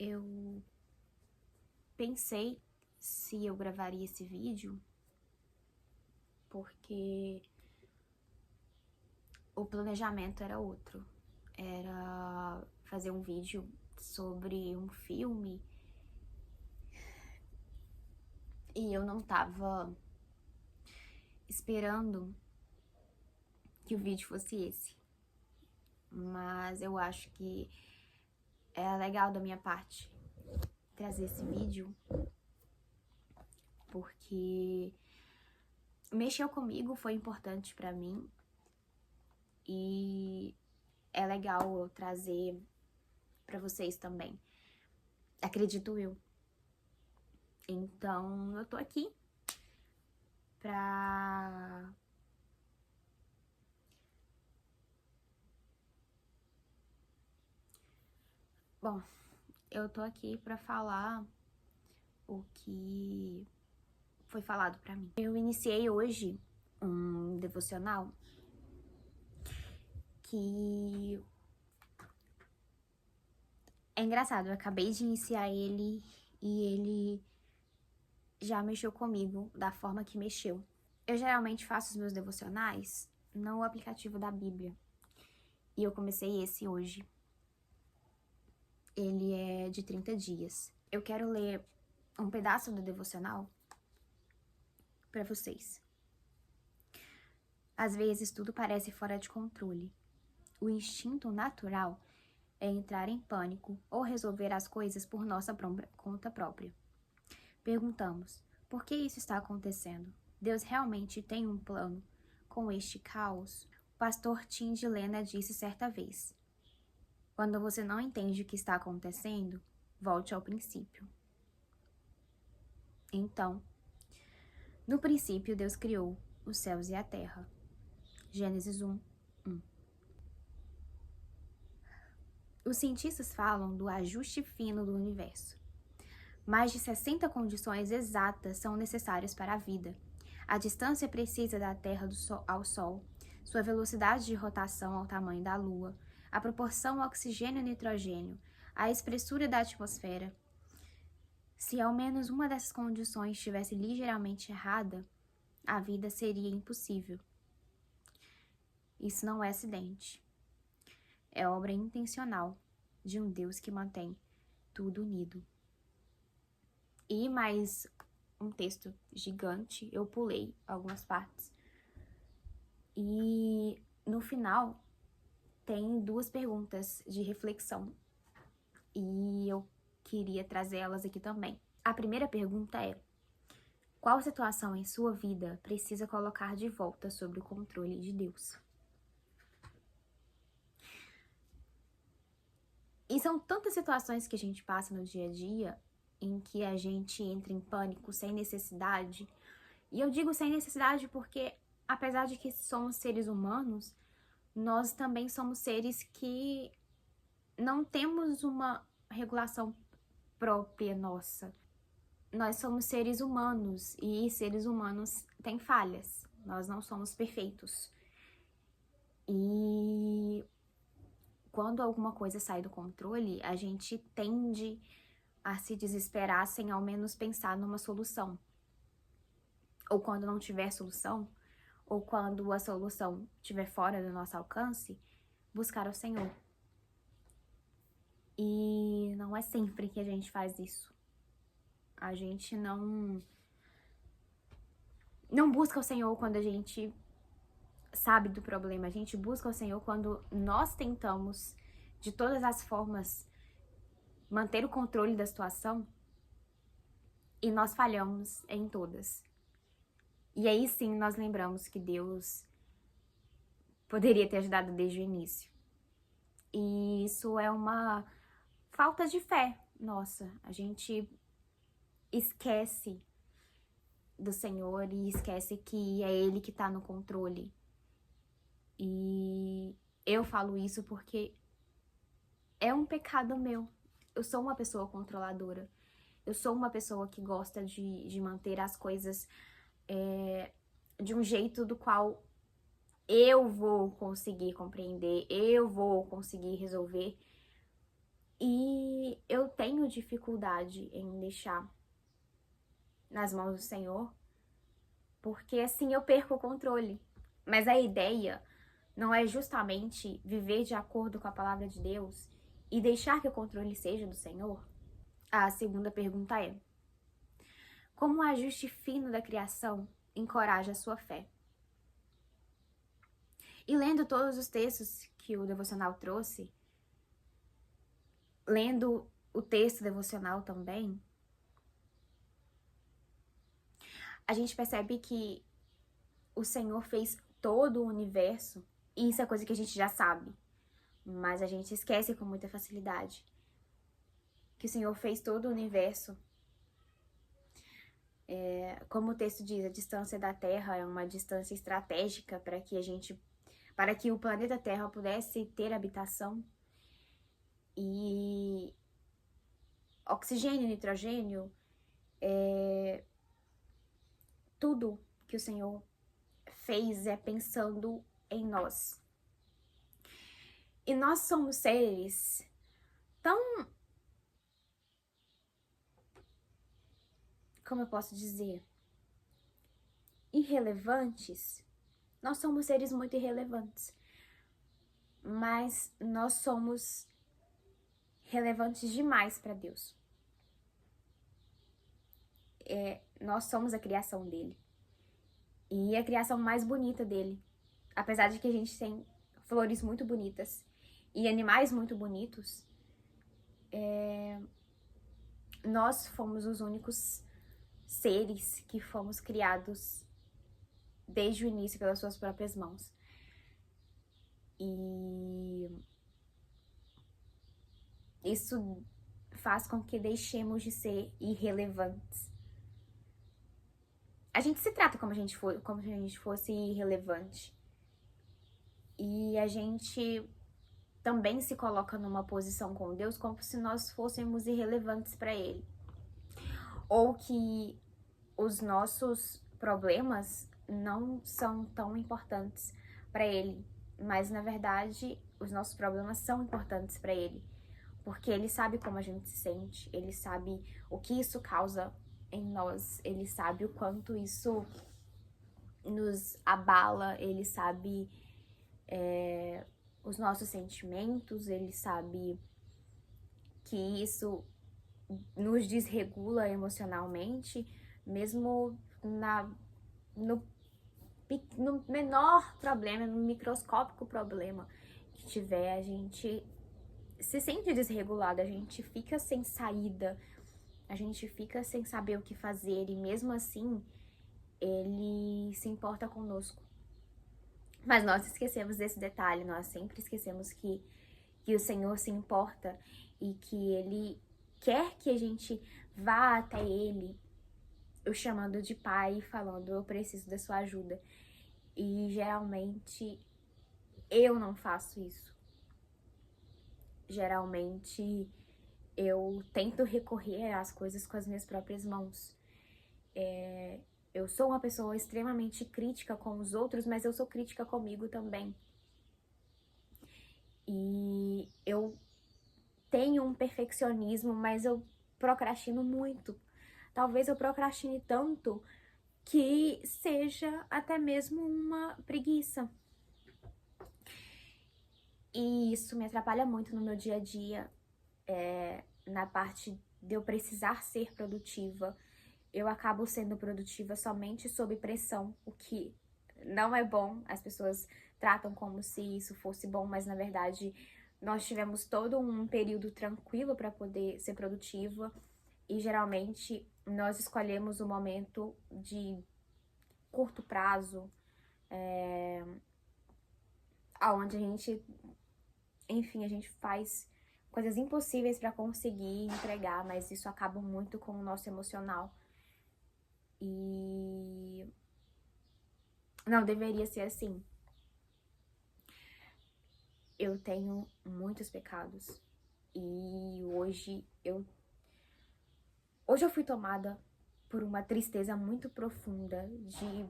eu pensei se eu gravaria esse vídeo, porque o planejamento era outro. Era fazer um vídeo sobre um filme e eu não tava esperando que o vídeo fosse esse. Mas eu acho que é legal da minha parte trazer esse vídeo, porque mexeu comigo, foi importante pra mim e é legal eu trazer pra vocês também, acredito eu. Então eu tô aqui pra bom, eu tô aqui pra falar o que foi falado pra mim. Eu iniciei hoje um devocional que é engraçado, eu acabei de iniciar ele e ele já mexeu comigo da forma que mexeu. Eu geralmente faço os meus devocionais no aplicativo da Bíblia e eu comecei esse hoje. Ele é de 30 dias. Eu quero ler um pedaço do devocional para vocês. Às vezes tudo parece fora de controle. O instinto natural é entrar em pânico ou resolver as coisas por nossa conta própria. Perguntamos, por que isso está acontecendo? Deus realmente tem um plano com este caos? O pastor Tim de Lena disse certa vez, quando você não entende o que está acontecendo, volte ao princípio. Então, no princípio Deus criou os céus e a terra. Gênesis 1:1. Os cientistas falam do ajuste fino do universo. Mais de 60 condições exatas são necessárias para a vida. A distância precisa da Terra ao Sol, sua velocidade de rotação ao tamanho da Lua, a proporção oxigênio-nitrogênio, a espessura da atmosfera. Se ao menos uma dessas condições estivesse ligeiramente errada, a vida seria impossível. Isso não é acidente. É obra intencional de um Deus que mantém tudo unido. E mais um texto gigante, eu pulei algumas partes. E no final tem duas perguntas de reflexão. E eu queria trazer elas aqui também. A primeira pergunta é: qual situação em sua vida precisa colocar de volta sob o controle de Deus? E são tantas situações que a gente passa no dia a dia em que a gente entra em pânico sem necessidade. E eu digo sem necessidade porque, apesar de que somos seres humanos, nós também somos seres que não temos uma regulação própria nossa. Nós somos seres humanos e seres humanos têm falhas. Nós não somos perfeitos. E quando alguma coisa sai do controle, a gente tende a se desesperar sem ao menos pensar numa solução. Ou quando não tiver solução, ou quando a solução estiver fora do nosso alcance, buscar o Senhor. E não é sempre que a gente faz isso. A gente não busca o Senhor quando a gente sabe do problema. A gente busca o Senhor quando nós tentamos, de todas as formas, manter o controle da situação e nós falhamos em todas. E aí sim nós lembramos que Deus poderia ter ajudado desde o início. E isso é uma falta de fé nossa. A gente esquece do Senhor e esquece que é Ele que está no controle. E eu falo isso porque é um pecado meu. Eu sou uma pessoa controladora. Eu sou uma pessoa que gosta de manter as coisas de um jeito do qual eu vou conseguir compreender, eu vou conseguir resolver. E eu tenho tenho dificuldade em deixar nas mãos do Senhor, porque assim eu perco o controle. Mas a ideia não é justamente viver de acordo com a palavra de Deus e deixar que o controle seja do Senhor? A segunda pergunta é: como o ajuste fino da criação encoraja a sua fé? E lendo todos os textos que o devocional trouxe, lendo o texto devocional também, a gente percebe que o Senhor fez todo o universo, e isso é coisa que a gente já sabe, mas a gente esquece com muita facilidade, que o Senhor fez todo o universo. Como o texto diz, a distância da Terra é uma distância estratégica para que o planeta Terra pudesse ter habitação. E oxigênio e nitrogênio, tudo que o Senhor fez é pensando em nós. E nós somos seres tão, como eu posso dizer, irrelevantes. Nós somos seres muito irrelevantes, mas nós somos relevantes demais para Deus. Nós somos a criação dele. E a criação mais bonita dele. Apesar de que a gente tem flores muito bonitas e animais muito bonitos, nós fomos os únicos seres que fomos criados desde o início pelas suas próprias mãos. E isso faz com que deixemos de ser irrelevantes. A gente se trata como se a gente fosse irrelevante. E a gente também se coloca numa posição com Deus como se nós fôssemos irrelevantes para Ele. Ou que os nossos problemas não são tão importantes para Ele. Mas, na verdade, os nossos problemas são importantes para Ele. Porque Ele sabe como a gente se sente. Ele sabe o que isso causa em nós. Ele sabe o quanto isso nos abala. Ele sabe os nossos sentimentos. Ele sabe que isso nos desregula emocionalmente, mesmo no menor problema, no microscópico problema que tiver, a gente se sente desregulado, a gente fica sem saída, a gente fica sem saber o que fazer, e mesmo assim ele se importa conosco. Mas nós esquecemos desse detalhe, nós sempre esquecemos que o Senhor se importa e que Ele quer que a gente vá até Ele, o chamando de Pai, falando: eu preciso da sua ajuda. E geralmente eu não faço isso. Geralmente eu tento recorrer às coisas com as minhas próprias mãos. Eu sou uma pessoa extremamente crítica com os outros, mas eu sou crítica comigo também. E eu tenho um perfeccionismo, mas eu procrastino muito. Talvez eu procrastine tanto que seja até mesmo uma preguiça. E isso me atrapalha muito no meu dia a dia, na parte de eu precisar ser produtiva. Eu acabo sendo produtiva somente sob pressão, o que não é bom. As pessoas tratam como se isso fosse bom, mas na verdade nós tivemos todo um período tranquilo para poder ser produtiva, e geralmente nós escolhemos o momento de curto prazo, aonde a gente faz coisas impossíveis para conseguir entregar, mas isso acaba muito com o nosso emocional. E não deveria ser assim. Eu tenho muitos pecados e hoje eu fui tomada por uma tristeza muito profunda, de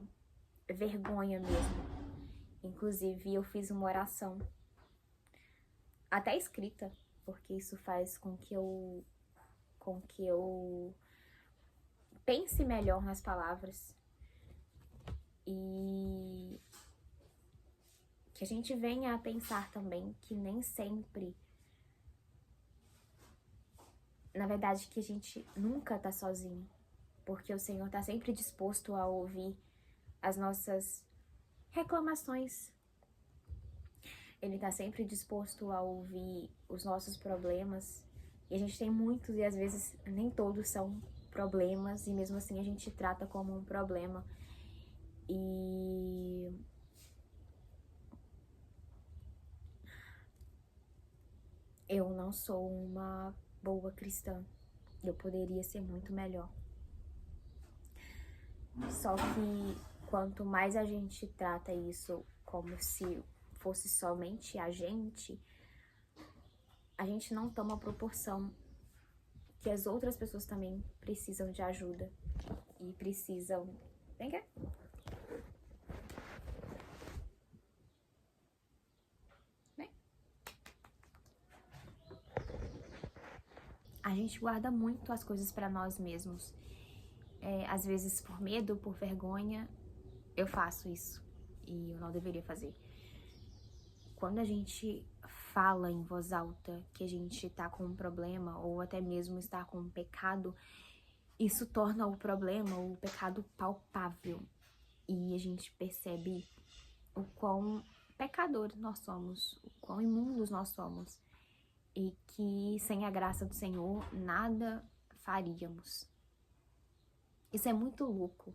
vergonha mesmo. Inclusive, eu fiz uma oração, até escrita, porque isso faz com que eu com que eu pense melhor nas palavras e que a gente venha a pensar também que nem sempre, na verdade, que a gente nunca tá sozinho, porque o Senhor tá sempre disposto a ouvir as nossas reclamações. Ele tá sempre disposto a ouvir os nossos problemas. E a gente tem muitos e às vezes nem todos são problemas, e mesmo assim a gente trata como um problema. E eu não sou uma boa cristã. Eu poderia ser muito melhor. Só que quanto mais a gente trata isso como se fosse somente a gente não toma a proporção que as outras pessoas também precisam de ajuda e precisam... Vem cá. Vem. A gente guarda muito as coisas pra nós mesmos. Às vezes por medo, por vergonha, eu faço isso. E eu não deveria fazer. Quando a gente fala em voz alta que a gente tá com um problema, ou até mesmo está com um pecado, isso torna o problema, o pecado palpável. E a gente percebe o quão pecadores nós somos, o quão imundos nós somos. E que sem a graça do Senhor, nada faríamos. Isso é muito louco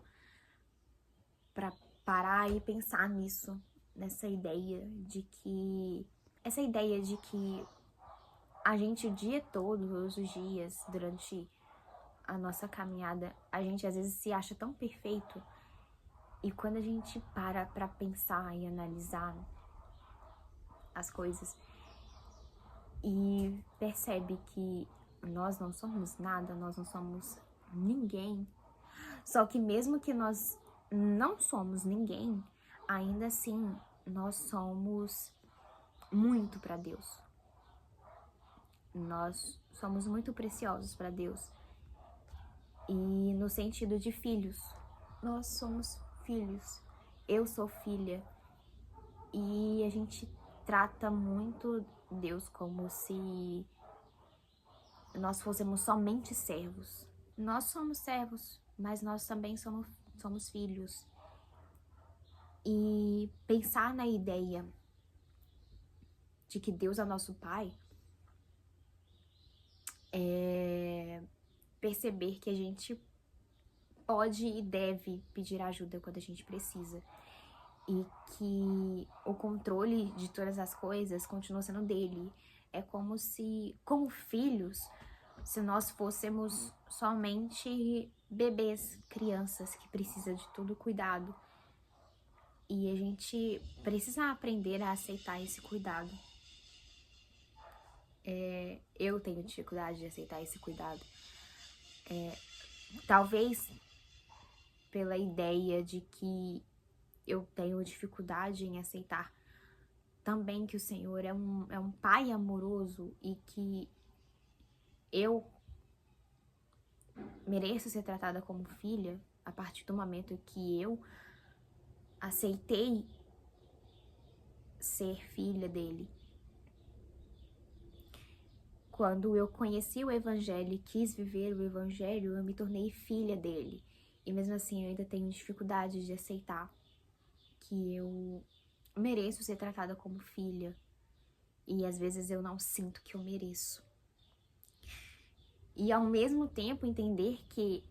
pra parar e pensar nisso, nessa ideia de que... Essa ideia de que a gente o dia todo, todos os dias, durante a nossa caminhada, a gente às vezes se acha tão perfeito. E quando a gente para pra pensar e analisar as coisas e percebe que nós não somos nada, nós não somos ninguém. Só que mesmo que nós não somos ninguém, ainda assim nós somos muito para Deus. Nós somos muito preciosos para Deus. E no sentido de filhos, nós somos filhos. Eu sou filha. E a gente trata muito Deus como se nós fôssemos somente servos. Nós somos servos, mas nós também somos filhos. E pensar na ideia de que Deus é nosso Pai é perceber que a gente pode e deve pedir ajuda quando a gente precisa. E que o controle de todas as coisas continua sendo dele. É como se, como filhos, se nós fôssemos somente bebês, crianças que precisam de todo cuidado. E a gente precisa aprender a aceitar esse cuidado. Eu tenho dificuldade de aceitar esse cuidado. Talvez pela ideia de que eu tenho dificuldade em aceitar também que o Senhor é um pai amoroso e que eu mereço ser tratada como filha a partir do momento que eu aceitei ser filha dele. Quando eu conheci o Evangelho e quis viver o Evangelho, eu me tornei filha dele. E mesmo assim eu ainda tenho dificuldade de aceitar que eu mereço ser tratada como filha. E às vezes eu não sinto que eu mereço. E ao mesmo tempo entender que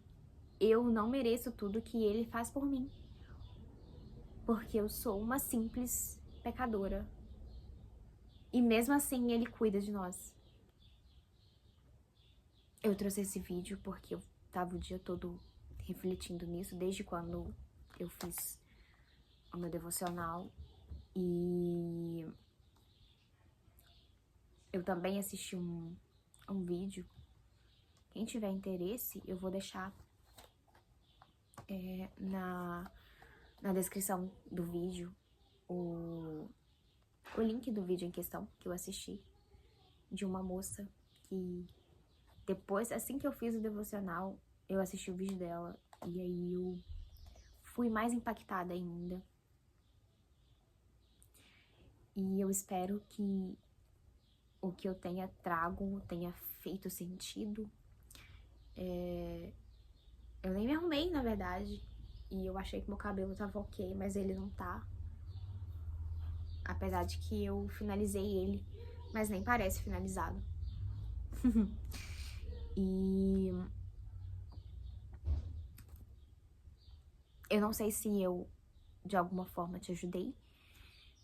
eu não mereço tudo que ele faz por mim. Porque eu sou uma simples pecadora. E mesmo assim ele cuida de nós. Eu trouxe esse vídeo porque eu tava o dia todo refletindo nisso, desde quando eu fiz o meu devocional. E eu também assisti um vídeo. Quem tiver interesse, eu vou deixar na descrição do vídeo o link do vídeo em questão que eu assisti, de uma moça que Depois, assim que eu fiz o devocional, eu assisti o vídeo dela. E aí eu fui mais impactada ainda. E eu espero que o que eu trago tenha feito sentido. Eu nem me arrumei, na verdade. E eu achei que meu cabelo tava ok, mas ele não tá. Apesar de que eu finalizei ele, mas nem parece finalizado. E eu não sei se eu, de alguma forma, te ajudei.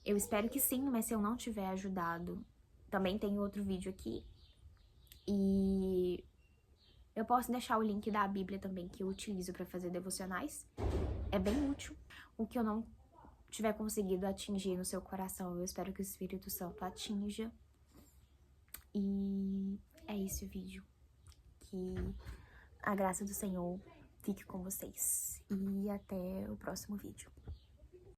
Eu espero que sim, mas se eu não tiver ajudado, também tem outro vídeo aqui. E eu posso deixar o link da Bíblia também, que eu utilizo para fazer devocionais. É bem útil. O que eu não tiver conseguido atingir no seu coração, eu espero que o Espírito Santo atinja. E é esse o vídeo. Que a graça do Senhor fique com vocês. E até o próximo vídeo.